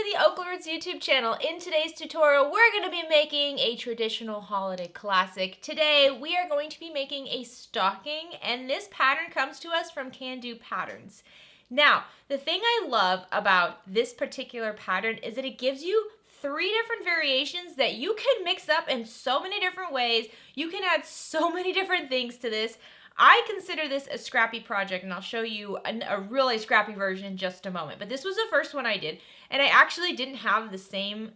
to the OklaRoots YouTube channel. In today's tutorial, we're going to be making a traditional holiday classic. Today, we are going to be making a stocking, and this pattern comes to us from Kandou patterns. Now, the thing I love about this particular pattern is that it gives you 3 different variations that you can mix up in so many different ways. You can add so many different things to this. I consider this a scrappy project, and I'll show you a really scrappy version in just a moment. But this was the first one I did, and I actually didn't have the same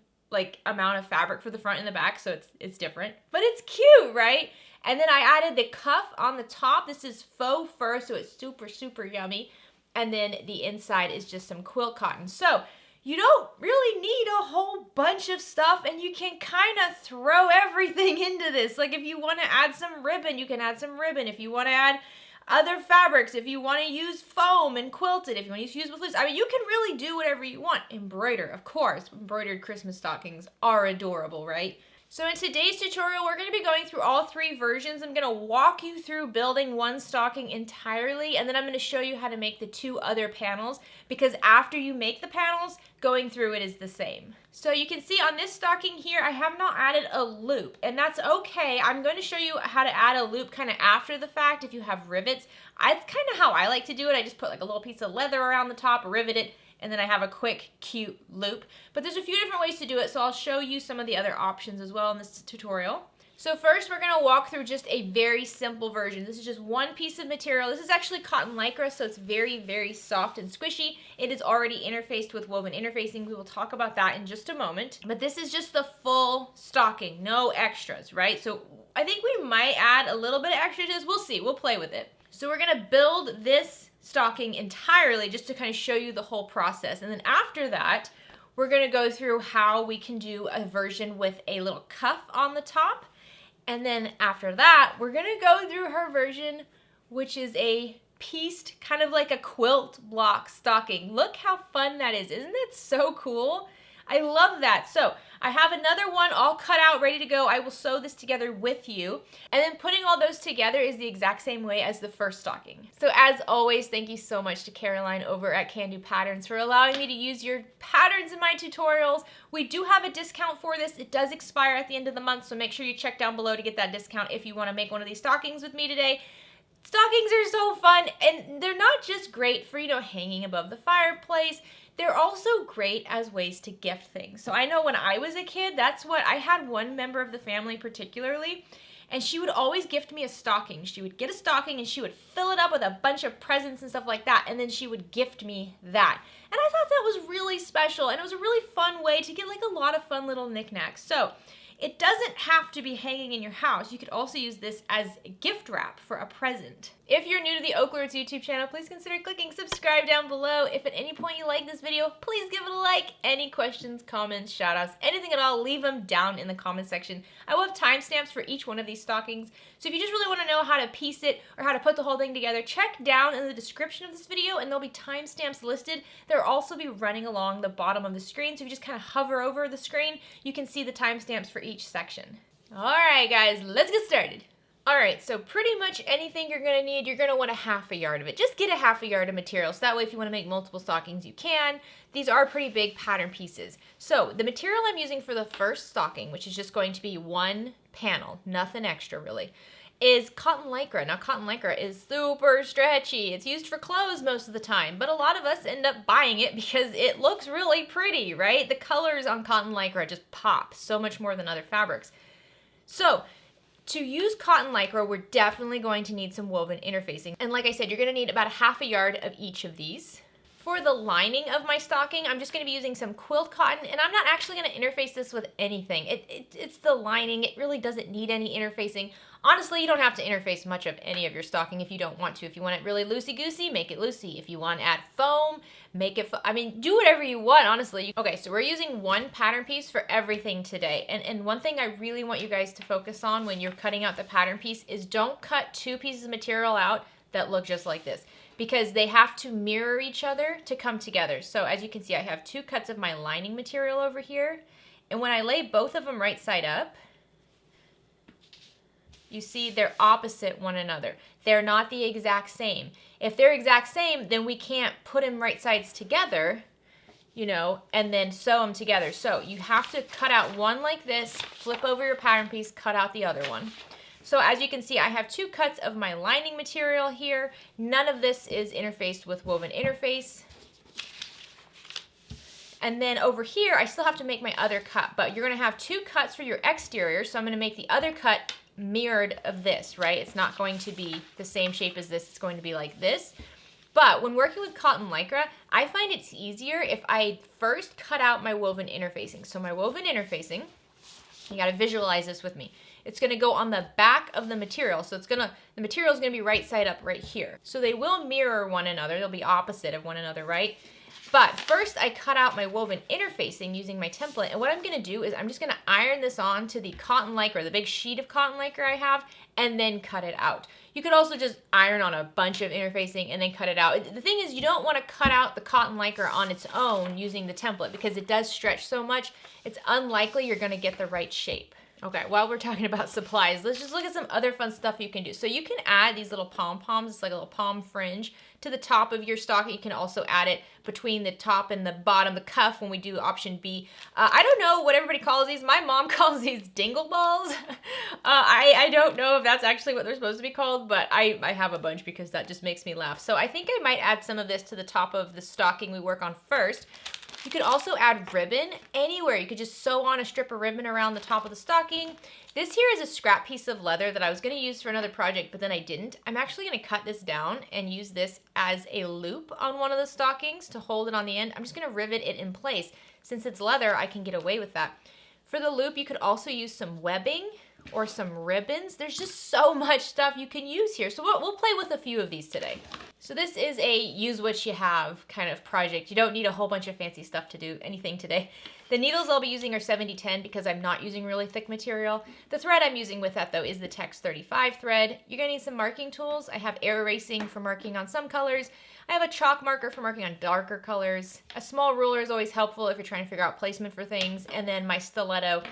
amount of fabric for the front and the back, so it's different. But it's cute, right? And then I added the cuff on the top. This is faux fur, so it's super, super yummy. And then the inside is just some quilt cotton. So you don't really need a whole bunch of stuff, and you can kind of throw everything into this. Like if you want to add some ribbon, you can add some ribbon. If you want to add other fabrics, if you want to use foam and quilt it, if you want to use with fleece, I mean, you can really do whatever you want. Embroider, of course. Embroidered Christmas stockings are adorable, right? So in today's tutorial, we're going to be going through all 3 versions. I'm going to walk you through building one stocking entirely, and then I'm going to show you how to make the 2 other panels, because after you make the panels, going through it is the same. So you can see on this stocking here, I have not added a loop, and that's okay. I'm going to show you how to add a loop kind of after the fact if you have rivets. That's kind of how I like to do it. I just put like a little piece of leather around the top, rivet it, and then I have a quick, cute loop. But there's a few different ways to do it, so I'll show you some of the other options as well in this tutorial. So first, we're going to walk through just a very simple version. This is just one piece of material. This is actually cotton lycra, so it's very, very soft and squishy. It is already interfaced with woven interfacing. We will talk about that in just a moment. But this is just the full stocking, no extras, right? So I think we might add a little bit of extra to this. We'll see. We'll play with it. So we're going to build this stocking entirely just to kind of show you the whole process. And then after that, we're going to go through how we can do a version with a little cuff on the top. And then after that, we're going to go through her version, which is a pieced, kind of like a quilt block stocking. Look how fun that is. Isn't that so cool? I love that. So I have another one all cut out, ready to go. I will sew this together with you. And then putting all those together is the exact same way as the first stocking. So as always, thank you so much to Caroline over at Kandou Patterns for allowing me to use your patterns in my tutorials. We do have a discount for this. It does expire at the end of the month, so make sure you check down below to get that discount if you want to make one of these stockings with me today. Stockings are so fun, and they're not just great for, hanging above the fireplace. They're also great as ways to gift things. So I know when I was a kid, that's what I had. One member of the family particularly, and she would always gift me a stocking. She would get a stocking and she would fill it up with a bunch of presents and stuff like that, and then she would gift me that. And I thought that was really special, and it was a really fun way to get a lot of fun little knickknacks. So it doesn't have to be hanging in your house. You could also use this as a gift wrap for a present. If you're new to the OklaRoots YouTube channel, please consider clicking subscribe down below. If at any point you like this video, please give it a like. Any questions, comments, shoutouts, anything at all, leave them down in the comment section. I will have timestamps for each one of these stockings. So if you just really want to know how to piece it or how to put the whole thing together, check down in the description of this video and there'll be timestamps listed. They'll also be running along the bottom of the screen. So if you just kind of hover over the screen, you can see the timestamps for each section. All right, guys, let's get started. All right, so pretty much anything you're going to need, you're going to want a ½ yard of it. Just get a ½ yard of material, so that way if you want to make multiple stockings, you can. These are pretty big pattern pieces. So the material I'm using for the first stocking, which is just going to be one panel, nothing extra really, is cotton lycra. Now cotton lycra is super stretchy. It's used for clothes most of the time, but a lot of us end up buying it because it looks really pretty, right? The colors on cotton lycra just pop so much more than other fabrics. So to use cotton lycra, we're definitely going to need some woven interfacing. And like I said, you're going to need about a ½ yard of each of these. For the lining of my stocking, I'm just going to be using some quilt cotton, and I'm not actually going to interface this with anything. It's the lining. It really doesn't need any interfacing. Honestly, you don't have to interface much of any of your stocking if you don't want to. If you want it really loosey-goosey, make it loosey. If you want to add foam, make it I mean, do whatever you want, honestly. Okay, so we're using one pattern piece for everything today. And one thing I really want you guys to focus on when you're cutting out the pattern piece is don't cut 2 pieces of material out that look just like this, because they have to mirror each other to come together. So as you can see, I have 2 cuts of my lining material over here, and when I lay both of them right side up, you see they're opposite one another. They're not the exact same. If they're exact same, then we can't put them right sides together you know, and then sew them together. So you have to cut out one like this, flip over your pattern piece, cut out the other one. So as you can see, I have 2 cuts of my lining material here. None of this is interfaced with woven interface. And then over here, I still have to make my other cut, but you're gonna have 2 cuts for your exterior, so I'm gonna make the other cut mirrored of this, right? It's not going to be the same shape as this, it's going to be like this. But when working with cotton lycra, I find it's easier if I first cut out my woven interfacing. So my woven interfacing, you gotta visualize this with me. It's gonna go on the back of the material. So the material is gonna be right side up right here. So they will mirror one another. They'll be opposite of one another, right? But first I cut out my woven interfacing using my template. And what I'm gonna do is I'm just gonna iron this on to the cotton lycra, the big sheet of cotton lycra I have, and then cut it out. You could also just iron on a bunch of interfacing and then cut it out. The thing is, you don't want to cut out the cotton lycra on its own using the template because it does stretch so much, it's unlikely you're gonna get the right shape. Okay, while we're talking about supplies, let's just look at some other fun stuff you can do. So you can add these little pom-poms, it's like a little palm fringe, to the top of your stocking. You can also add it between the top and the bottom, the cuff, when we do option B. I don't know what everybody calls these. My mom calls these dingle balls. I don't know if that's actually what they're supposed to be called, but I have a bunch because that just makes me laugh. So I think I might add some of this to the top of the stocking we work on first. You could also add ribbon anywhere. You could just sew on a strip of ribbon around the top of the stocking. This here is a scrap piece of leather that I was gonna use for another project, but then I didn't. I'm actually gonna cut this down and use this as a loop on one of the stockings to hold it on the end. I'm just gonna rivet it in place. Since it's leather, I can get away with that. For the loop, you could also use some webbing or some ribbons. There's just so much stuff you can use here. So we'll play with a few of these today. So this is a use what you have kind of project. You don't need a whole bunch of fancy stuff to do anything today. The needles I'll be using are 70-10 because I'm not using really thick material. The thread I'm using with that though is the Tex 35 thread. You're gonna need some marking tools. I have air erasing for marking on some colors. I have a chalk marker for marking on darker colors. A small ruler is always helpful if you're trying to figure out placement for things. And then my stiletto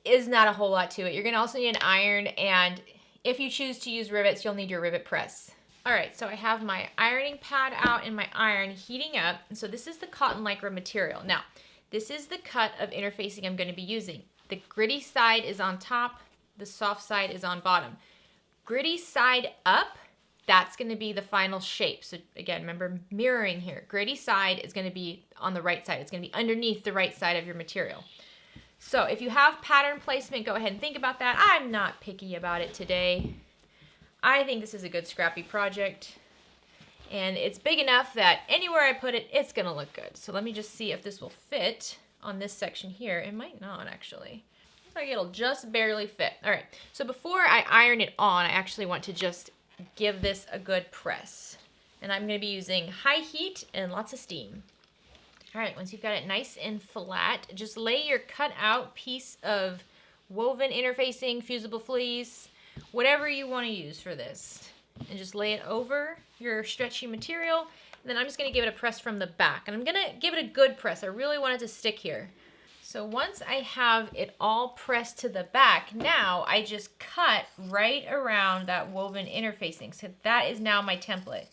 is not a whole lot to it. You're gonna also need an iron, and if you choose to use rivets, you'll need your rivet press. All right, so I have my ironing pad out and my iron heating up. And so this is the cotton lycra material. Now, this is the cut of interfacing I'm gonna be using. The gritty side is on top, the soft side is on bottom. Gritty side up, that's gonna be the final shape. So again, remember mirroring here. Gritty side is gonna be on the right side. It's gonna be underneath the right side of your material. So if you have pattern placement, go ahead and think about that. I'm not picky about it today. I think this is a good scrappy project, and it's big enough that anywhere I put it, it's gonna look good. So let me just see if this will fit on this section here. It might not actually. Looks like it'll just barely fit. All right, so before I iron it on, I actually want to just give this a good press. And I'm gonna be using high heat and lots of steam. All right, once you've got it nice and flat, just lay your cut out piece of woven interfacing, fusible fleece, whatever you want to use for this, and just lay it over your stretchy material. And then I'm just going to give it a press from the back, and I'm going to give it a good press. I really want it to stick here. So once I have it all pressed to the back, now I just cut right around that woven interfacing. So that is now my template.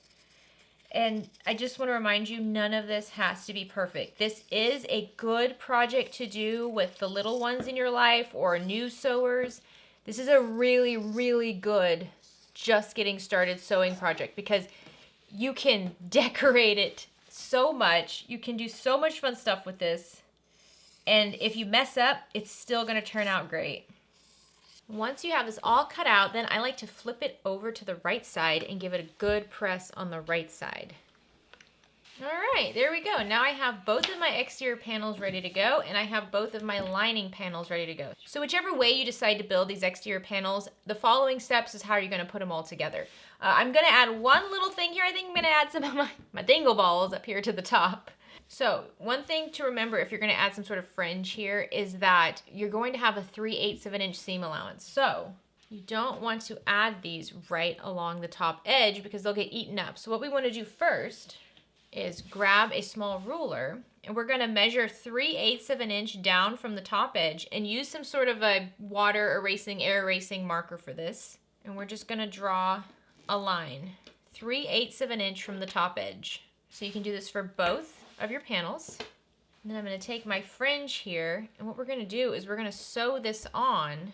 And I just want to remind you, none of this has to be perfect. This is a good project to do with the little ones in your life or new sewers. This is a really, really good just getting started sewing project because you can decorate it so much. You can do so much fun stuff with this. And if you mess up, it's still going to turn out great. Once you have this all cut out, then I like to flip it over to the right side and give it a good press on the right side. All right, there we go. Now I have both of my exterior panels ready to go, and I have both of my lining panels ready to go. So whichever way you decide to build these exterior panels, the following steps is how you're gonna put them all together. I'm gonna add one little thing here. I think I'm gonna add some of my dingle balls up here to the top. So one thing to remember if you're gonna add some sort of fringe here is that you're going to have a 3/8 of an inch seam allowance. So you don't want to add these right along the top edge because they'll get eaten up. So what we wanna do first is grab a small ruler, and we're gonna measure 3/8 of an inch down from the top edge and use some sort of a water erasing, air erasing marker for this. And we're just gonna draw a line, 3/8 of an inch from the top edge. So you can do this for both of your panels. And then I'm going to take my fringe here, and what we're going to do is we're going to sew this on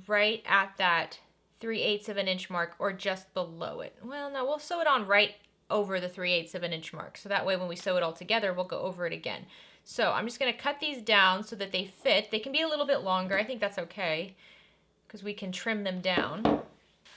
right at that 3/8 of an inch mark, or just below it. Well, no, we'll sew it on right over the 3/8 of an inch mark. So that way when we sew it all together, we'll go over it again. So I'm just going to cut these down so that they fit. They can be a little bit longer. I think that's okay because we can trim them down.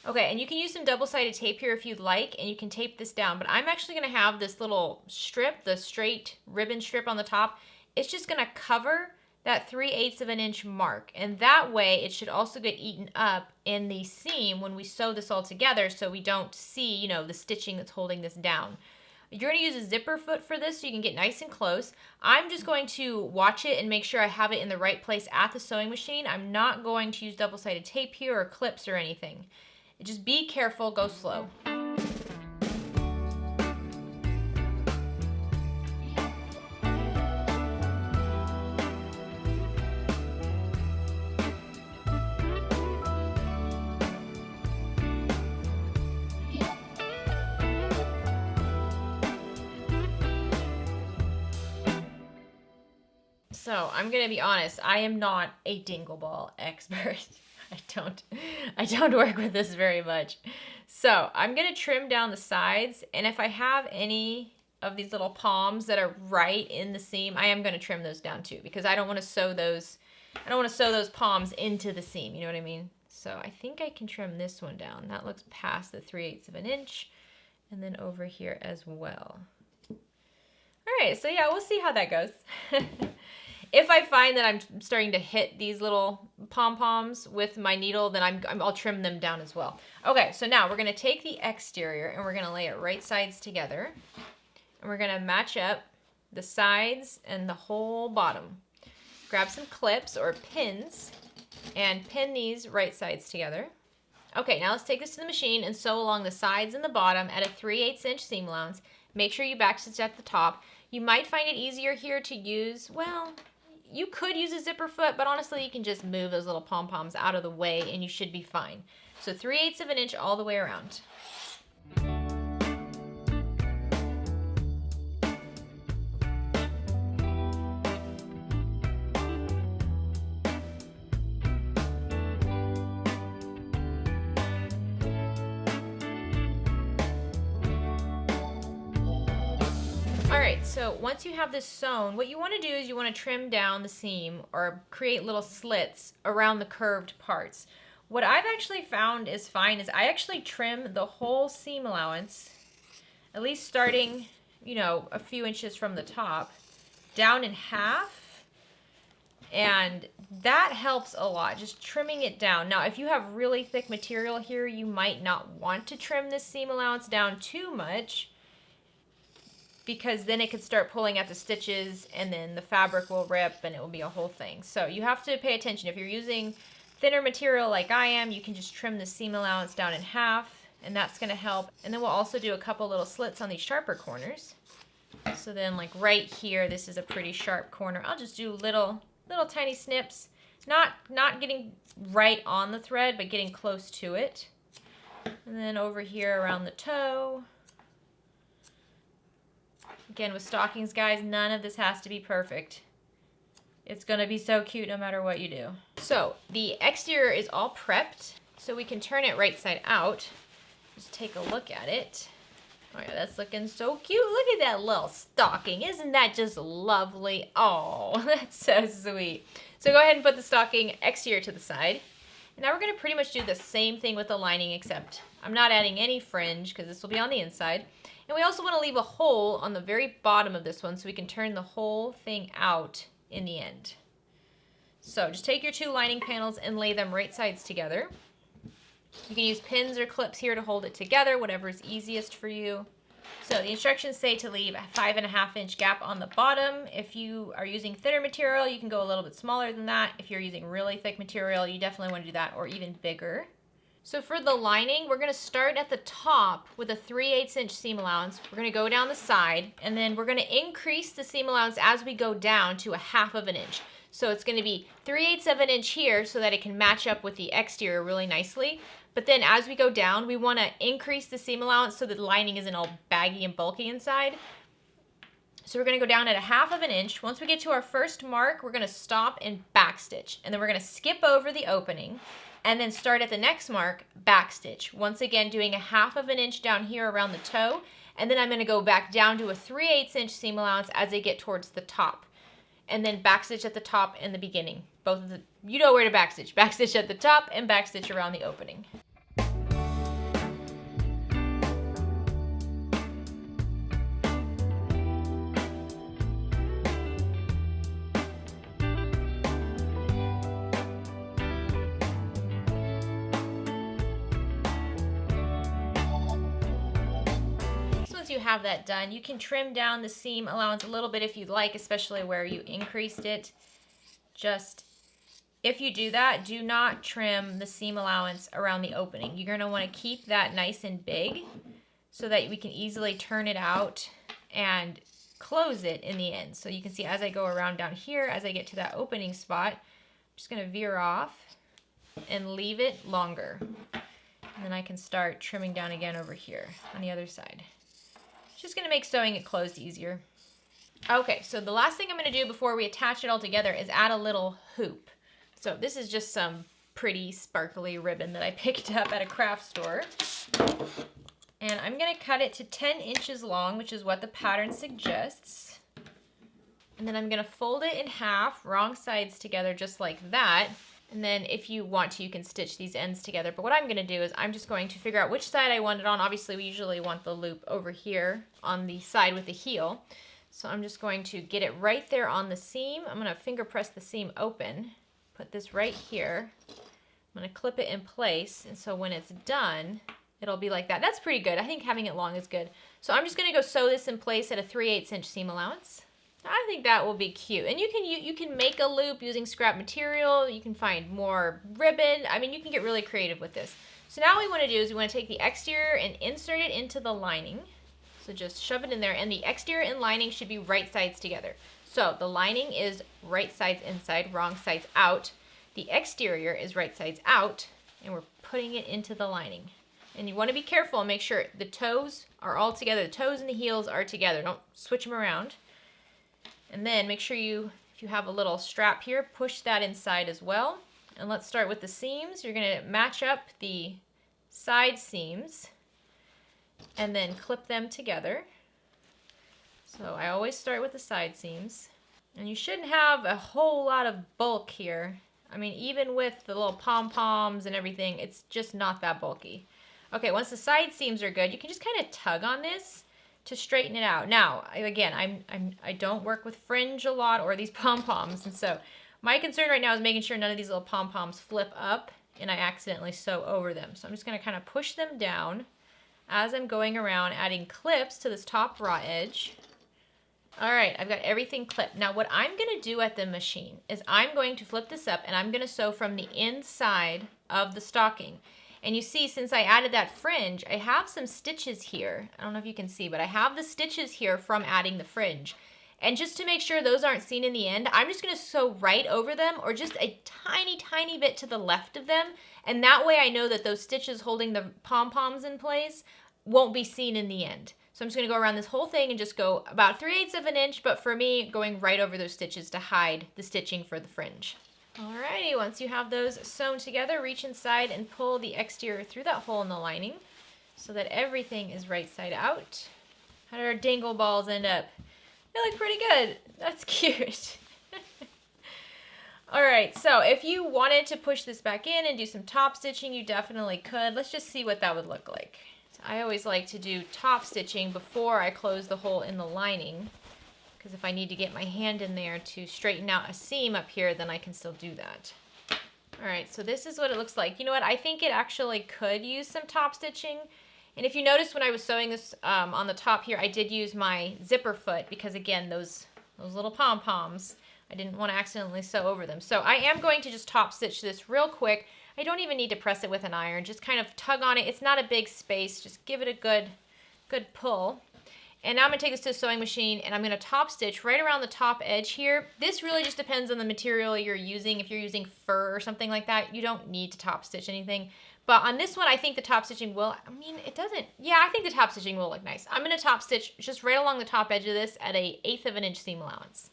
Okay, and you can use some double-sided tape here if you'd like, and you can tape this down, but I'm actually going to have this little strip, the straight ribbon strip on the top. It's just going to cover that 3/8 of an inch mark, and that way it should also get eaten up in the seam when we sew this all together, so we don't see, you know, the stitching that's holding this down. You're going to use a zipper foot for this so you can get nice and close. I'm just going to watch it and make sure I have it in the right place at the sewing machine. I'm not going to use double-sided tape here or clips or anything. Just be careful, go slow. So I'm gonna be honest, I am not a dingle ball expert. I don't work with this very much. So I'm gonna trim down the sides, and if I have any of these little palms that are right in the seam, I am gonna trim those down too, because I don't want to sew those palms into the seam, you know what I mean? So I think I can trim this one down. That looks past the 3/8 of an inch, and then over here as well. All right, so yeah, we'll see how that goes. If I find that I'm starting to hit these little pom-poms with my needle, then I'll trim them down as well. Okay, so now we're going to take the exterior and we're going to lay it right sides together. And we're going to match up the sides and the whole bottom. Grab some clips or pins and pin these right sides together. Okay, now let's take this to the machine and sew along the sides and the bottom at a 3/8 inch seam allowance. Make sure you backstitch at the top. You might find it easier here to use, well, you could use a zipper foot, but honestly, you can just move those little pom-poms out of the way and you should be fine. So 3/8 of an inch all the way around. Alright, so once you have this sewn, what you want to do is you want to trim down the seam or create little slits around the curved parts. What I've actually found is fine is I actually trim the whole seam allowance, at least starting, you know, a few inches from the top, down in half, and that helps a lot, just trimming it down. Now, if you have really thick material here, you might not want to trim this seam allowance down too much, because then it could start pulling at the stitches and then the fabric will rip and it will be a whole thing. So you have to pay attention. If you're using thinner material like I am, you can just trim the seam allowance down in half, and that's going to help. And then we'll also do a couple little slits on these sharper corners. So then like right here, this is a pretty sharp corner. I'll just do little tiny snips, not getting right on the thread, but getting close to it. And then over here around the toe. Again, with stockings, guys, none of this has to be perfect. It's going to be so cute no matter what you do. So the exterior is all prepped, so we can turn it right side out. Just take a look at it. Oh yeah, that's looking so cute. Look at that little stocking. Isn't that just lovely? Oh, that's so sweet. So go ahead and put the stocking exterior to the side. And now we're going to pretty much do the same thing with the lining, except I'm not adding any fringe because this will be on the inside. And we also want to leave a hole on the very bottom of this one so we can turn the whole thing out in the end. So just take your two lining panels and lay them right sides together. You can use pins or clips here to hold it together, whatever is easiest for you. So the instructions say to leave a 5.5 inch gap on the bottom. If you are using thinner material, you can go a little bit smaller than that. If you're using really thick material, you definitely want to do that, or even bigger. So for the lining, we're going to start at the top with a 3/8 inch seam allowance. We're going to go down the side, and then we're going to increase the seam allowance as we go down to a 1/2 inch. So it's going to be 3/8 of an inch here so that it can match up with the exterior really nicely. But then as we go down, we want to increase the seam allowance so the lining isn't all baggy and bulky inside. So we're going to go down at 1/2 inch. Once we get to our first mark, we're going to stop and backstitch. And then we're going to skip over the opening and then start at the next mark, backstitch. Once again, doing 1/2 inch down here around the toe. And then I'm going to go back down to a 3/8 inch seam allowance as I get towards the top. And then backstitch at the top and the beginning. Both of the, you know where to backstitch. Backstitch at the top and backstitch around the opening. You have that done, you can trim down the seam allowance a little bit if you'd like, especially where you increased it. Just if you do that, do not trim the seam allowance around the opening. You're going to want to keep that nice and big so that we can easily turn it out and close it in the end. So you can see as I go around down here, as I get to that opening spot, I'm just going to veer off and leave it longer. And then I can start trimming down again over here on the other side. Just going to make sewing it closed easier. Okay, so the last thing I'm going to do before we attach it all together is add a little hoop. So this is just some pretty sparkly ribbon that I picked up at a craft store. And I'm going to cut it to 10 inches long, which is what the pattern suggests. And then I'm going to fold it in half, wrong sides together just like that. And then if you want to, you can stitch these ends together. But what I'm going to do is I'm just going to figure out which side I want it on. Obviously, we usually want the loop over here on the side with the heel. So I'm just going to get it right there on the seam. I'm going to finger press the seam open. Put this right here. I'm going to clip it in place. And so when it's done, it'll be like that. That's pretty good. I think having it long is good. So I'm just going to go sew this in place at a 3/8 inch seam allowance. I think that will be cute. And you can make a loop using scrap material. You can find more ribbon. I mean, you can get really creative with this. So now what we want to do is we want to take the exterior and insert it into the lining. So just shove it in there. And the exterior and lining should be right sides together. So the lining is right sides inside, wrong sides out. The exterior is right sides out. And we're putting it into the lining. And you want to be careful and make sure the toes are all together. The toes and the heels are together. Don't switch them around. And then make sure if you have a little strap here, push that inside as well. And let's start with the seams. You're going to match up the side seams and then clip them together. So I always start with the side seams. And you shouldn't have a whole lot of bulk here. I mean, even with the little pom-poms and everything, it's just not that bulky. Okay, once the side seams are good, you can just kind of tug on this to straighten it out. Now, again, I don't work with fringe a lot or these pom-poms, and so my concern right now is making sure none of these little pom-poms flip up and I accidentally sew over them. So I'm just going to kind of push them down as I'm going around, adding clips to this top raw edge. All right, I've got everything clipped. Now what I'm going to do at the machine is I'm going to flip this up and I'm going to sew from the inside of the stocking. And you see, since I added that fringe, I have some stitches here. I don't know if you can see, but I have the stitches here from adding the fringe. And just to make sure those aren't seen in the end, I'm just going to sew right over them or just a tiny, tiny bit to the left of them. And that way I know that those stitches holding the pom-poms in place won't be seen in the end. So I'm just going to go around this whole thing and just go about 3/8 inch, but for me, going right over those stitches to hide the stitching for the fringe. Alrighty, once you have those sewn together, reach inside and pull the exterior through that hole in the lining so that everything is right side out. How did our dangle balls end up? They look pretty good. That's cute. Alright, so if you wanted to push this back in and do some top stitching, you definitely could. Let's just see what that would look like. So I always like to do top stitching before I close the hole in the lining, because if I need to get my hand in there to straighten out a seam up here, then I can still do that. All right, so this is what it looks like. You know what? I think it actually could use some top stitching. And if you notice when I was sewing this on the top here, I did use my zipper foot because, again, those little pom-poms, I didn't want to accidentally sew over them. So I am going to just top stitch this real quick. I don't even need to press it with an iron. Just kind of tug on it. It's not a big space. Just give it a good pull. And now I'm going to take this to a sewing machine and I'm going to top stitch right around the top edge here. This really just depends on the material you're using. If you're using fur or something like that, you don't need to top stitch anything. But on this one, I think the top stitching will, I mean, it doesn't, yeah, I think the top stitching will look nice. I'm gonna top stitch just right along the top edge of this at a 1/8 of an inch seam allowance.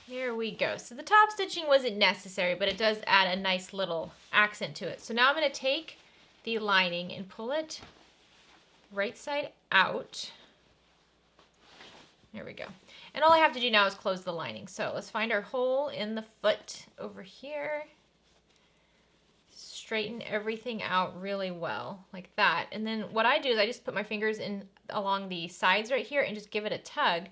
There we go. So the top stitching wasn't necessary, but it does add a nice little accent to it. So now I'm going to take the lining and pull it right side out. There we go. And all I have to do now is close the lining. So let's find our hole in the foot over here. Straighten everything out really well, like that. And then what I do is I just put my fingers in along the sides right here and just give it a tug.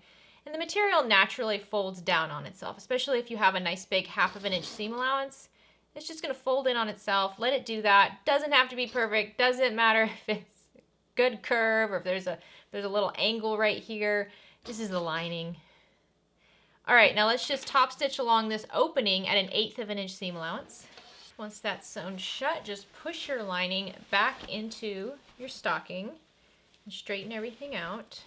And the material naturally folds down on itself, especially if you have a nice big 1/2 of an inch seam allowance. It's just gonna fold in on itself. Let it do that. Doesn't have to be perfect. Doesn't matter if it's good curve or if there's a little angle right here. This is the lining. All right, now let's just top stitch along this opening at an 1/8 of an inch seam allowance. Once that's sewn shut, just push your lining back into your stocking and straighten everything out.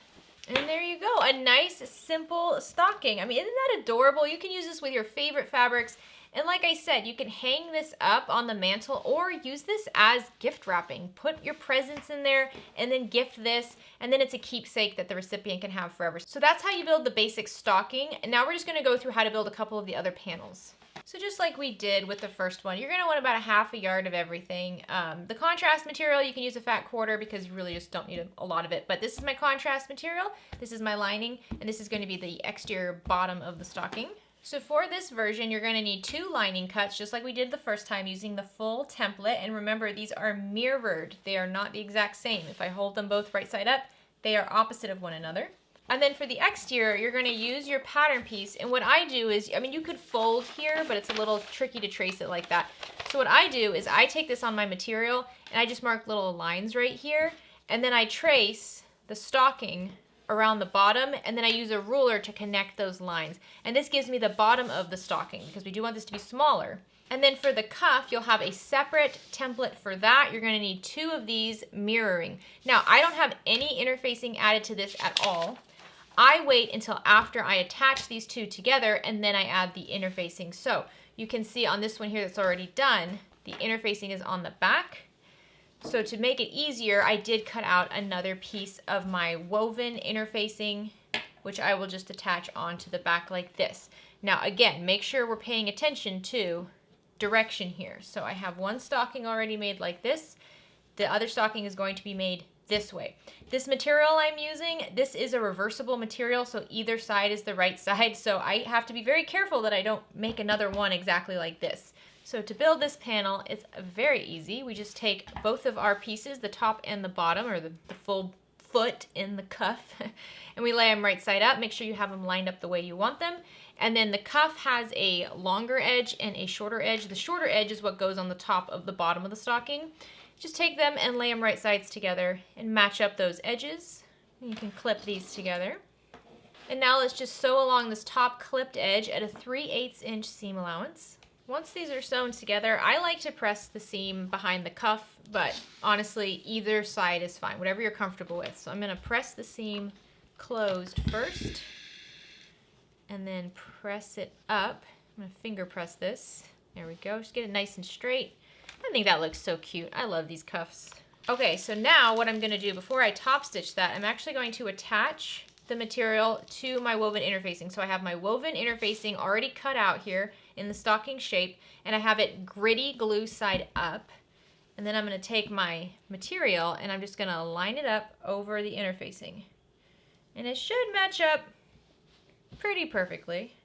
And there you go, a nice, simple stocking. I mean, isn't that adorable? You can use this with your favorite fabrics. And like I said, you can hang this up on the mantle or use this as gift wrapping. Put your presents in there and then gift this, and then it's a keepsake that the recipient can have forever. So that's how you build the basic stocking. And now we're just gonna go through how to build a couple of the other panels. So just like we did with the first one, you're gonna want about a 1/2 yard of everything. The contrast material, you can use a fat quarter because you really just don't need a lot of it. But this is my contrast material, this is my lining, and this is gonna be the exterior bottom of the stocking. So for this version, you're gonna need 2 lining cuts, just like we did the first time, using the full template. And remember, these are mirrored. They are not the exact same. If I hold them both right side up, they are opposite of one another. And then for the exterior, you're gonna use your pattern piece. And what I do is, I mean, you could fold here, but it's a little tricky to trace it like that. So what I do is I take this on my material and I just mark little lines right here. And then I trace the stocking around the bottom, and then I use a ruler to connect those lines. And this gives me the bottom of the stocking because we do want this to be smaller. And then for the cuff, you'll have a separate template for that. You're gonna need 2 of these mirroring. Now, I don't have any interfacing added to this at all. I wait until after I attach these 2 together and then I add the interfacing. So you can see on this one here that's already done, the interfacing is on the back. So to make it easier, I did cut out another piece of my woven interfacing, which I will just attach onto the back like this. Now again, make sure we're paying attention to direction here. So I have one stocking already made like this. The other stocking is going to be made this way. This material I'm using, this is a reversible material, so either side is the right side. So I have to be very careful that I don't make another one exactly like this. So to build this panel, it's very easy. We just take both of our pieces, the top and the bottom, or the full foot in the cuff, and we lay them right side up. Make sure you have them lined up the way you want them. And then the cuff has a longer edge and a shorter edge. The shorter edge is what goes on the top of the bottom of the stocking. Just take them and lay them right sides together and match up those edges. You can clip these together. And now let's just sew along this top clipped edge at a 3/8 inch seam allowance. Once these are sewn together, I like to press the seam behind the cuff, but honestly, either side is fine, whatever you're comfortable with. So I'm gonna press the seam closed first, and then press it up. I'm gonna finger press this. There we go, just get it nice and straight. I think that looks so cute. I love these cuffs. Okay, so now what I'm gonna do before I top stitch that, I'm actually going to attach the material to my woven interfacing. So I have my woven interfacing already cut out here in the stocking shape, and I have it gritty glue side up. And then I'm gonna take my material and I'm just gonna line it up over the interfacing. And it should match up pretty perfectly.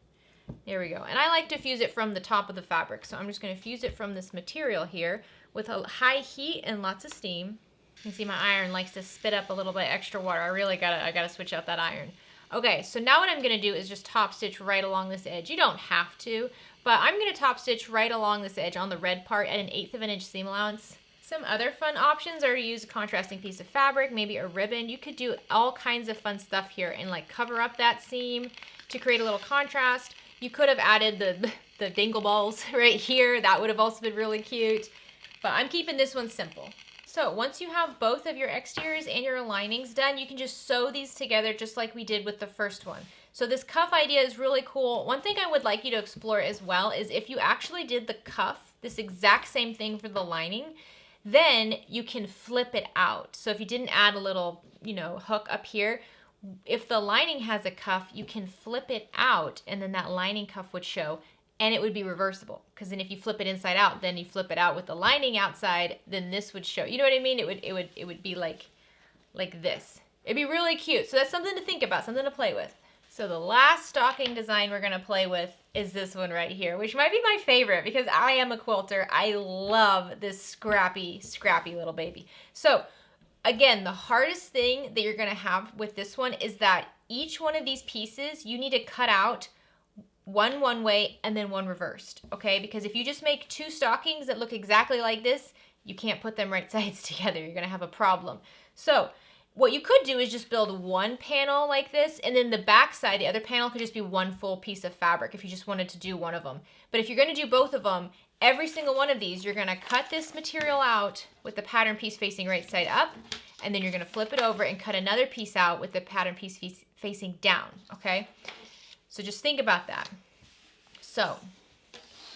There we go. And I like to fuse it from the top of the fabric. So I'm just gonna fuse it from this material here with a high heat and lots of steam. You can see my iron likes to spit up a little bit extra water. I gotta switch out that iron. Okay, so now what I'm gonna do is just top stitch right along this edge. You don't have to, but I'm gonna top stitch right along this edge on the red part at an 1/8 of an inch seam allowance. Some other fun options are to use a contrasting piece of fabric, maybe a ribbon. You could do all kinds of fun stuff here and like cover up that seam to create a little contrast. You could have added the dingle balls right here. That would have also been really cute. But I'm keeping this one simple. So once you have both of your exteriors and your linings done, you can just sew these together just like we did with the first one. So this cuff idea is really cool. One thing I would like you to explore as well is if you actually did the cuff, this exact same thing for the lining, then you can flip it out. So if you didn't add a little, hook up here, if the lining has a cuff, you can flip it out and then that lining cuff would show and it would be reversible. Because then if you flip it inside out, then you flip it out with the lining outside, then this would show. You know what I mean? It would be like this. It'd be really cute. So that's something to think about, something to play with. So the last stocking design we're gonna play with is this one right here, which might be my favorite because I am a quilter. I love this scrappy little baby. So again, the hardest thing that you're gonna have with this one is that each one of these pieces, you need to cut out one way and then one reversed, okay? Because if you just make two stockings that look exactly like this, you can't put them right sides together. You're gonna have a problem. So what you could do is just build one panel like this, and then the back side, the other panel could just be one full piece of fabric if you just wanted to do one of them. But if you're gonna do both of them, every single one of these, you're gonna cut this material out with the pattern piece facing right side up, and then you're gonna flip it over and cut another piece out with the pattern piece facing down, okay? So just think about that. So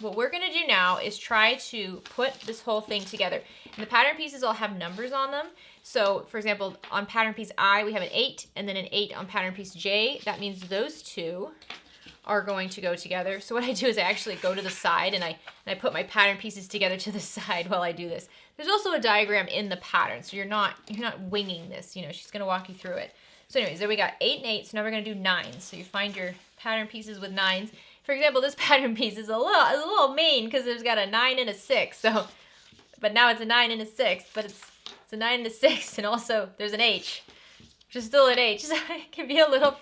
what we're gonna do now is try to put this whole thing together. And the pattern pieces all have numbers on them. So for example, on pattern piece I, we have an 8 and then an 8 on pattern piece J. That means those two are going to go together. So what I do is I actually go to the side and I put my pattern pieces together to the side while I do this. There's also a diagram in the pattern, so you're not winging this. She's gonna walk you through it. So anyways, there we got 8 and 8, so now we're gonna do 9s. So you find your pattern pieces with 9s. For example, this pattern piece is a little mean because there's got a 9 and a 6. So, but now it's a 9 and a 6, but it's a 9 and a 6, and also there's an H, which is still an H. So it can be a little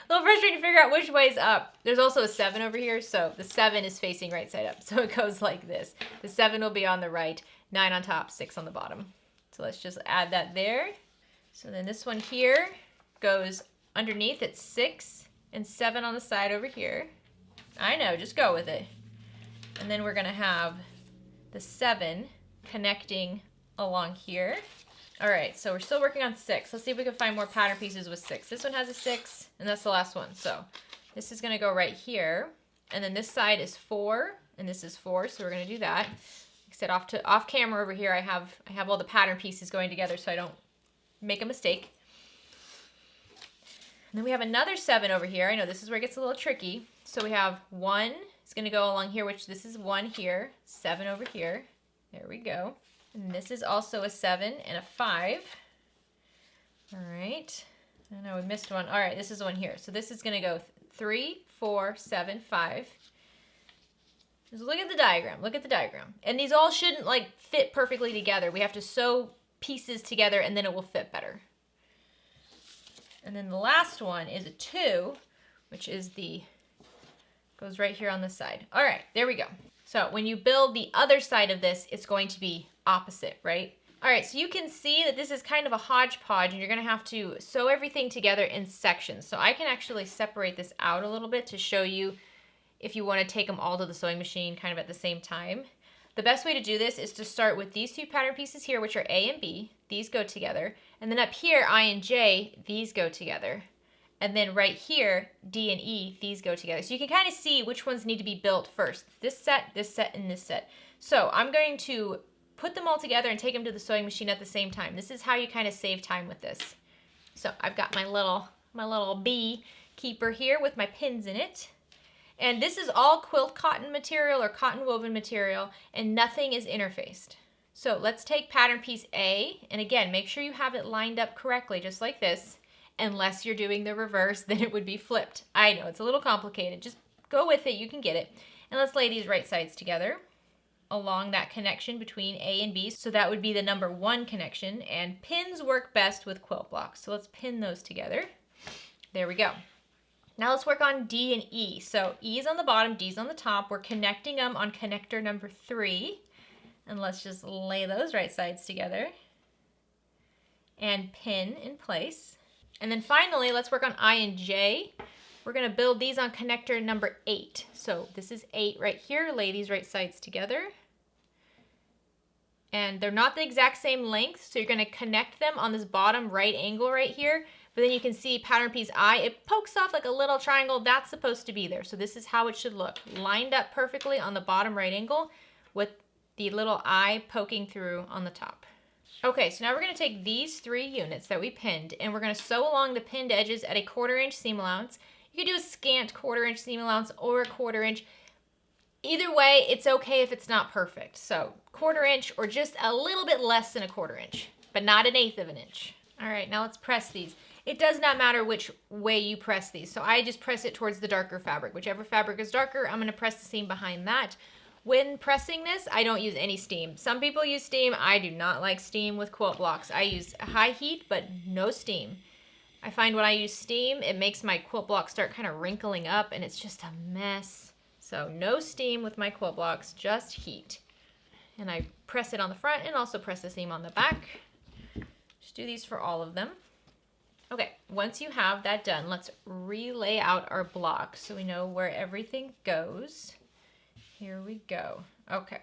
frustrating to figure out which way is up. There's also a 7 over here, so the 7 is facing right side up. So it goes like this. The 7 will be on the right, 9 on top, 6 on the bottom. So let's just add that there. So then this one here goes underneath. It's 6 and 7 on the side over here. I know, just go with it. And then we're gonna have the 7 connecting along here. All right, so we're still working on 6. Let's see if we can find more pattern pieces with 6. This one has a 6, and that's the last one. So this is gonna go right here. And then this side is 4, and this is 4, so we're gonna do that. Like I said, off camera over here, I have all the pattern pieces going together so I don't make a mistake. And then we have another 7 over here. I know this is where it gets a little tricky. So we have 1, it's gonna go along here, which this is 1 here, 7 over here. There we go. And this is also a 7 and a 5. All right, I know we missed one. All right, this is one here. So this is gonna go 3, 4, 7, 5. Just look at the diagram, look at the diagram. And these all shouldn't fit perfectly together. We have to sew pieces together and then it will fit better. And then the last one is a 2, which is goes right here on the side. All right, there we go. So when you build the other side of this, it's going to be opposite, right? All right, so you can see that this is kind of a hodgepodge and you're gonna have to sew everything together in sections. So I can actually separate this out a little bit to show you if you wanna take them all to the sewing machine kind of at the same time. The best way to do this is to start with these 2 pattern pieces here, which are A and B. These go together. And then up here, I and J, these go together. And then right here, D and E, these go together. So you can kind of see which ones need to be built first. This set, and this set. So I'm going to put them all together and take them to the sewing machine at the same time. This is how you kind of save time with this. So I've got my little bee keeper here with my pins in it. And this is all quilt cotton material or cotton woven material, and nothing is interfaced. So let's take pattern piece A, and again, make sure you have it lined up correctly, just like this. Unless you're doing the reverse, then it would be flipped. I know, it's a little complicated. Just go with it, you can get it. And let's lay these right sides together along that connection between A and B. So that would be the number 1 connection, and pins work best with quilt blocks. So let's pin those together. There we go. Now let's work on D and E. So E is on the bottom, D is on the top. We're connecting them on connector number 3. And let's just lay those right sides together and pin in place. And then finally, let's work on I and J. We're gonna build these on connector number 8. So this is 8 right here, lay these right sides together And they're not the exact same length, so you're going to connect them on this bottom right angle right here. But then you can see pattern piece I, it pokes off like a little triangle. That's supposed to be there. So this is how it should look, lined up perfectly on the bottom right angle with the little eye poking through on the top. Okay, so now we're going to take these 3 units that we pinned, and we're going to sew along the pinned edges at a 1/4 inch seam allowance. You could do a scant 1/4 inch seam allowance or a 1/4 inch. Either way, it's okay if it's not perfect. So 1/4 inch or just a little bit less than a 1/4 inch, but not 1/8 of an inch. All right, now let's press these. It does not matter which way you press these. So I just press it towards the darker fabric. Whichever fabric is darker, I'm going to press the seam behind that. When pressing this, I don't use any steam. Some people use steam. I do not like steam with quilt blocks. I use high heat, but no steam. I find when I use steam, it makes my quilt block start kind of wrinkling up, and it's just a mess. So no steam with my quilt blocks, just heat. And I press it on the front and also press the seam on the back. Just do these for all of them. Okay, once you have that done, let's relay out our block so we know where everything goes. Here we go. Okay,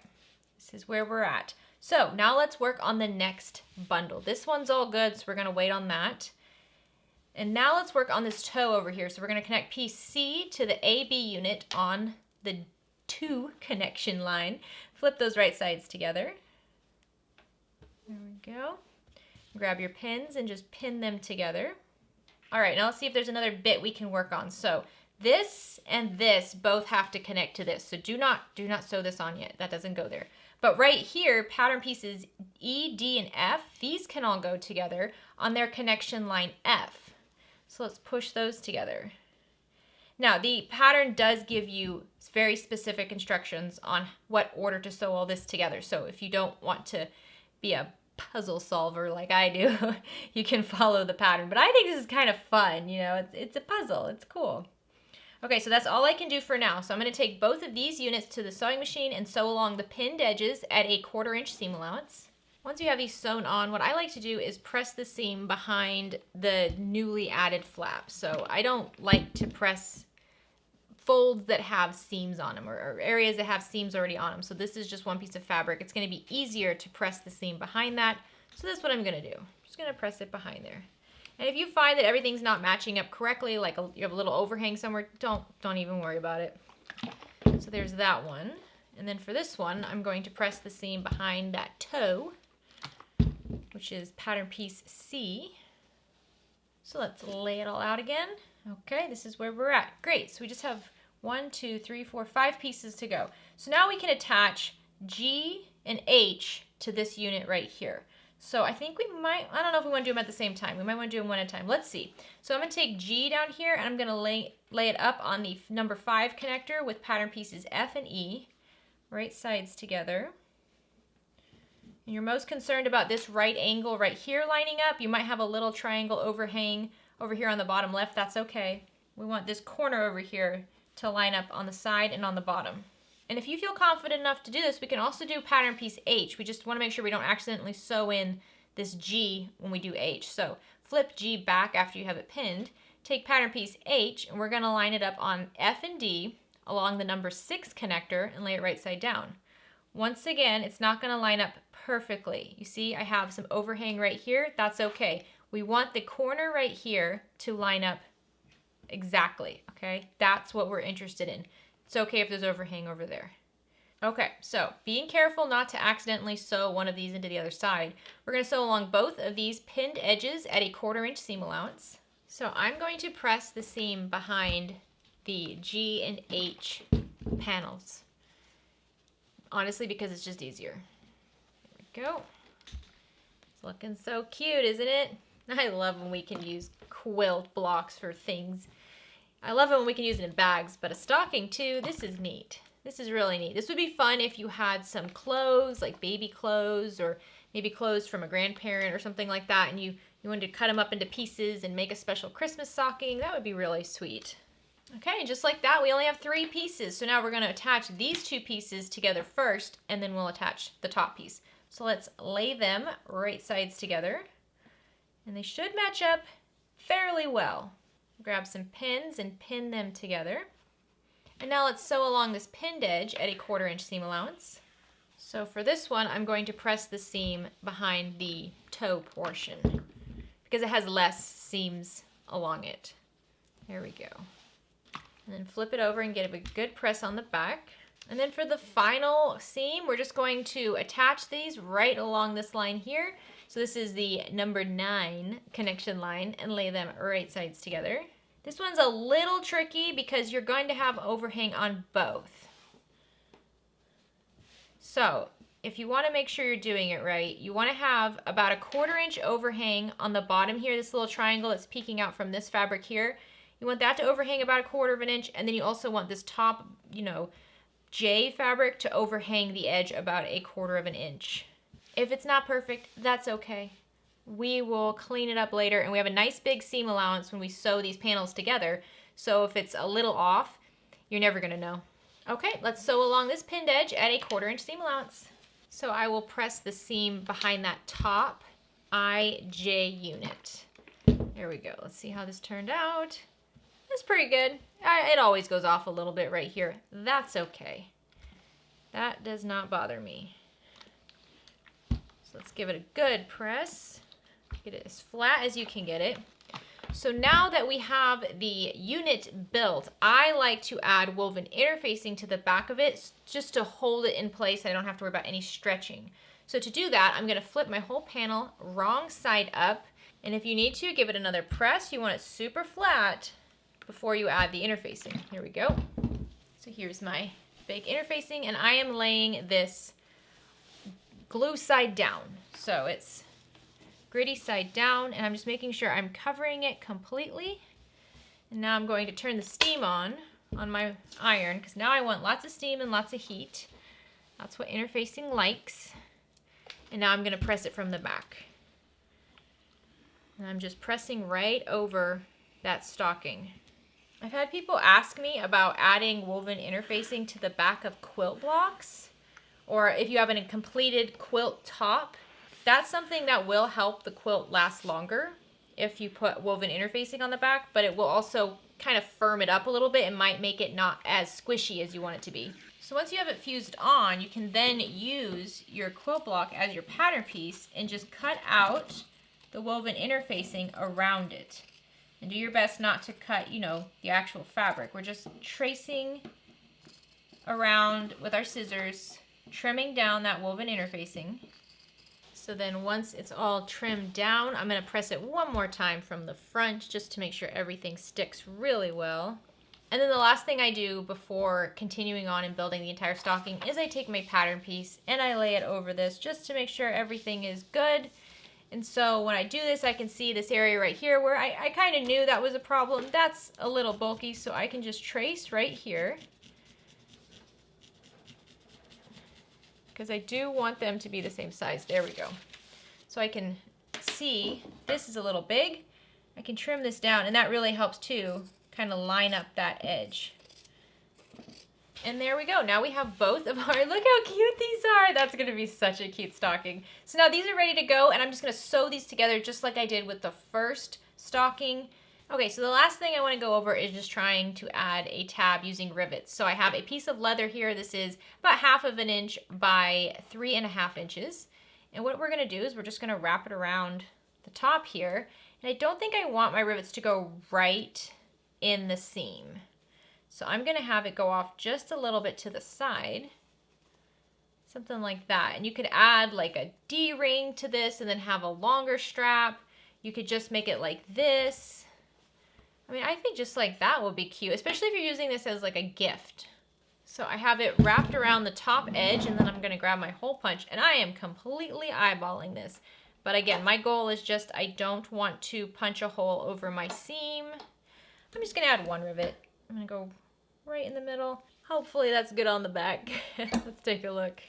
this is where we're at. So now let's work on the next bundle. This one's all good, so we're gonna wait on that. And now let's work on this toe over here. So we're gonna connect piece C to the AB unit on the 2 connection line. Flip those right sides together. There we go. Grab your pins and just pin them together. All right, now let's see if there's another bit we can work on. So this and this both have to connect to this. So do not sew this on yet. That doesn't go there. But right here, pattern pieces E, D, and F, these can all go together on their connection line F. So let's push those together. Now, the pattern does give you very specific instructions on what order to sew all this together. So if you don't want to be a puzzle solver like I do, you can follow the pattern. But I think this is kind of fun, you know, it's a puzzle, it's cool. Okay, so that's all I can do for now. So I'm going to take both of these units to the sewing machine and sew along the pinned edges at a 1/4 inch seam allowance. Once you have these sewn on, what I like to do is press the seam behind the newly added flap. So I don't like to press folds that have seams on them or areas that have seams already on them. So this is just one piece of fabric. It's going to be easier to press the seam behind that. So that's what I'm going to do. I'm just going to press it behind there. And if you find that everything's not matching up correctly, like you have a little overhang somewhere, don't even worry about it. So there's that one. And then for this one, I'm going to press the seam behind that toe, which is pattern piece C. So let's lay it all out again. Okay, this is where we're at. Great, so we just have 1, 2, 3, 4, 5 pieces to go. So now we can attach G and H to this unit right here. So I think we might, I don't know if we want to do them at the same time. We might want to do them one at a time. Let's see. So I'm going to take G down here and I'm going to lay it up on the number 5 connector with pattern pieces F and E, right sides together. And you're most concerned about this right angle right here lining up. You might have a little triangle overhang over here on the bottom left. That's okay. We want this corner over here to line up on the side and on the bottom. And if you feel confident enough to do this, we can also do pattern piece H. We just want to make sure we don't accidentally sew in this G when we do H. So flip G back after you have it pinned, take pattern piece H, and we're going to line it up on F and D along the number 6 connector and lay it right side down. Once again, it's not going to line up perfectly. You see, I have some overhang right here. That's okay. We want the corner right here to line up exactly, okay? That's what we're interested in. It's okay if there's overhang over there. Okay, so being careful not to accidentally sew one of these into the other side. We're going to sew along both of these pinned edges at a 1/4 inch seam allowance. So I'm going to press the seam behind the G and H panels. Honestly, because it's just easier. There we go. It's looking so cute, isn't it? I love when we can use quilt blocks for things. I love it when we can use it in bags, but a stocking too, this is neat. This is really neat. This would be fun if you had some clothes, like baby clothes, or maybe clothes from a grandparent or something like that, and you wanted to cut them up into pieces and make a special Christmas stocking. That would be really sweet. Okay, just like that, we only have 3 pieces. So now we're going to attach these 2 pieces together first, and then we'll attach the top piece. So let's lay them right sides together, and they should match up fairly well. Grab some pins and pin them together. And now let's sew along this pinned edge at a 1/4 inch seam allowance. So for this one, I'm going to press the seam behind the toe portion because it has less seams along it. There we go. And then flip it over and get a good press on the back. And then for the final seam, we're just going to attach these right along this line here. So this is the number 9 connection line, and lay them right sides together. This one's a little tricky because you're going to have overhang on both. So if you want to make sure you're doing it right, you want to have about a 1/4 inch overhang on the bottom here, this little triangle that's peeking out from this fabric here. You want that to overhang about a 1/4 of an inch, and then you also want this top, J fabric to overhang the edge about a 1/4 of an inch. If it's not perfect, that's okay. We will clean it up later, and we have a nice big seam allowance when we sew these panels together. So if it's a little off, you're never gonna know. Okay, let's sew along this pinned edge at a 1/4 inch seam allowance. So I will press the seam behind that top IJ unit. There we go. Let's see how this turned out. That's pretty good. It always goes off a little bit right here. That's okay. That does not bother me. So let's give it a good press. Get it as flat as you can get it. So now that we have the unit built, I like to add woven interfacing to the back of it just to hold it in place. I don't have to worry about any stretching. So to do that, I'm going to flip my whole panel wrong side up. And if you need to, give it another press. You want it super flat before you add the interfacing. Here we go. So here's my big interfacing, and I am laying this glue side down. So it's gritty side down, and I'm just making sure I'm covering it completely. And now I'm going to turn the steam on my iron, because now I want lots of steam and lots of heat. That's what interfacing likes. And now I'm going to press it from the back. And I'm just pressing right over that stocking. I've had people ask me about adding woven interfacing to the back of quilt blocks, or if you have a completed quilt top. That's something that will help the quilt last longer if you put woven interfacing on the back, but it will also kind of firm it up a little bit and might make it not as squishy as you want it to be. So once you have it fused on, you can then use your quilt block as your pattern piece and just cut out the woven interfacing around it. And do your best not to cut, the actual fabric. We're just tracing around with our scissors, trimming down that woven interfacing. So then once it's all trimmed down, I'm going to press it one more time from the front just to make sure everything sticks really well. And then the last thing I do before continuing on and building the entire stocking is I take my pattern piece and I lay it over this just to make sure everything is good. And so when I do this, I can see this area right here where I kind of knew that was a problem. That's a little bulky, so I can just trace right here, because I do want them to be the same size. There we go. So I can see this is a little big. I can trim this down, and that really helps too, kind of line up that edge. And there we go. Now we have both of our, look how cute these are. That's going to be such a cute stocking. So now these are ready to go, and I'm just going to sew these together just like I did with the first stocking. Okay, so the last thing I want to go over is just trying to add a tab using rivets. So I have a piece of leather here. This is about 1/2 inch by 3.5 inches. And what we're going to do is we're just going to wrap it around the top here. And I don't think I want my rivets to go right in the seam. So I'm going to have it go off just a little bit to the side, something like that. And you could add like a D-ring to this and then have a longer strap. You could just make it like this. I mean, I think just like that would be cute, especially if you're using this as like a gift. So I have it wrapped around the top edge, and then I'm going to grab my hole punch, and I am completely eyeballing this. But again, my goal is just I don't want to punch a hole over my seam. I'm just going to add one rivet. I'm going to go right in the middle. Hopefully that's good on the back. Let's take a look.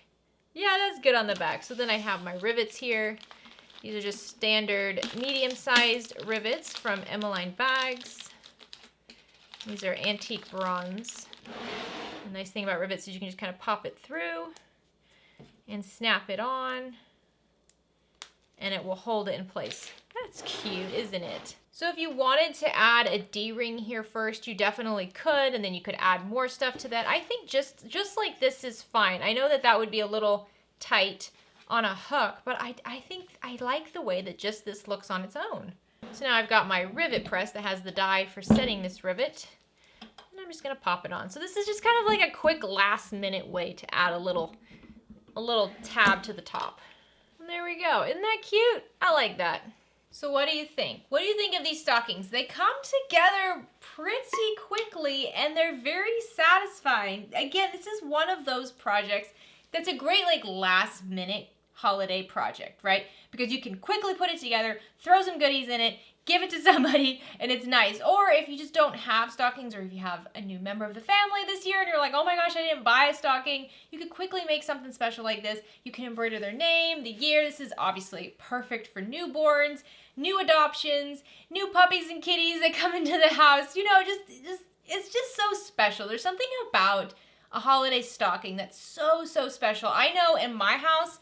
Yeah, that's good on the back. So then I have my rivets here. These are just standard medium-sized rivets from Emmeline Bags. These are antique bronze. The nice thing about rivets is you can just kind of pop it through and snap it on, and it will hold it in place. That's cute, isn't it? So if you wanted to add a D-ring here first, you definitely could, and then you could add more stuff to that. I think just like this is fine. I know that that would be a little tight on a hook, but I think I like the way that just this looks on its own. So now I've got my rivet press that has the die for setting this rivet, and I'm just gonna pop it on. So this is just kind of like a quick last minute way to add a little tab to the top. And there we go. Isn't that cute? I like that. So what do you think? What do you think of these stockings? They come together pretty quickly and they're very satisfying. Again, this is one of those projects that's a great like last minute holiday project, right? Because you can quickly put it together, throw some goodies in it, give it to somebody, and it's nice. Or if you just don't have stockings, or if you have a new member of the family this year and you're like, oh my gosh, I didn't buy a stocking, you could quickly make something special like this. You can embroider their name, the year. This is obviously perfect for newborns, new adoptions, new puppies and kitties that come into the house. You know, it's just so special. There's something about a holiday stocking that's so special. I know in my house,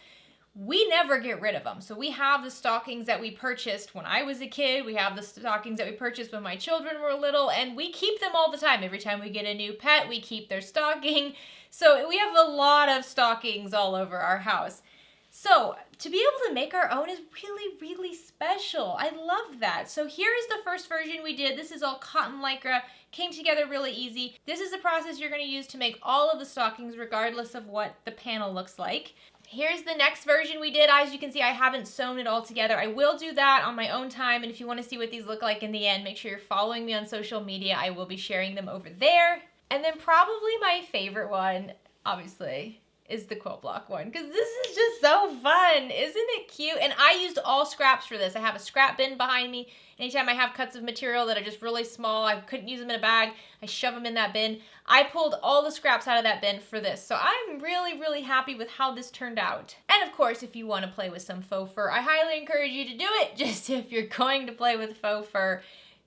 we never get rid of them. So we have the stockings that we purchased when I was a kid. We have the stockings that we purchased when my children were little, and we keep them all the time. Every time we get a new pet, we keep their stocking. So we have a lot of stockings all over our house. So to be able to make our own is really special. I love that. So here is the first version we did. This is all cotton lycra, came together really easy. This is the process you're gonna use to make all of the stockings regardless of what the panel looks like. Here's the next version we did. As you can see, I haven't sewn it all together. I will do that on my own time, and if you want to see what these look like in the end, make sure you're following me on social media. I will be sharing them over there. And then probably my favorite one, obviously, is the quilt block one, because this is just so fun. Isn't it cute? And I used all scraps for this. I have a scrap bin behind me. Anytime I have cuts of material that are just really small, I couldn't use them in a bag, I shove them in that bin. I pulled all the scraps out of that bin for this. So I'm really happy with how this turned out. And of course, if you want to play with some faux fur, I highly encourage you to do it. Just if you're going to play with faux fur,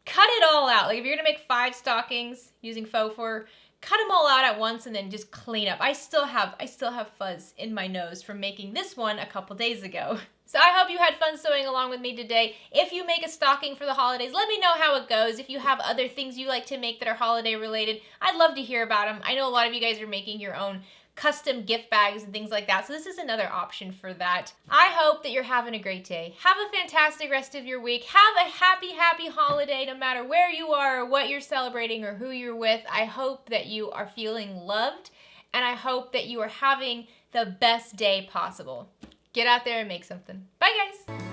cut it all out. Like if you're gonna make 5 stockings using faux fur, cut them all out at once and then just clean up. I still have fuzz in my nose from making this one a couple days ago. So I hope you had fun sewing along with me today. If you make a stocking for the holidays, let me know how it goes. If you have other things you like to make that are holiday related, I'd love to hear about them. I know a lot of you guys are making your own custom gift bags and things like that, so this is another option for that. I hope that you're having a great day. Have a fantastic rest of your week. Have a happy holiday no matter where you are or what you're celebrating or who you're with. I hope that you are feeling loved, and I hope that you are having the best day possible. Get out there and make something. Bye guys!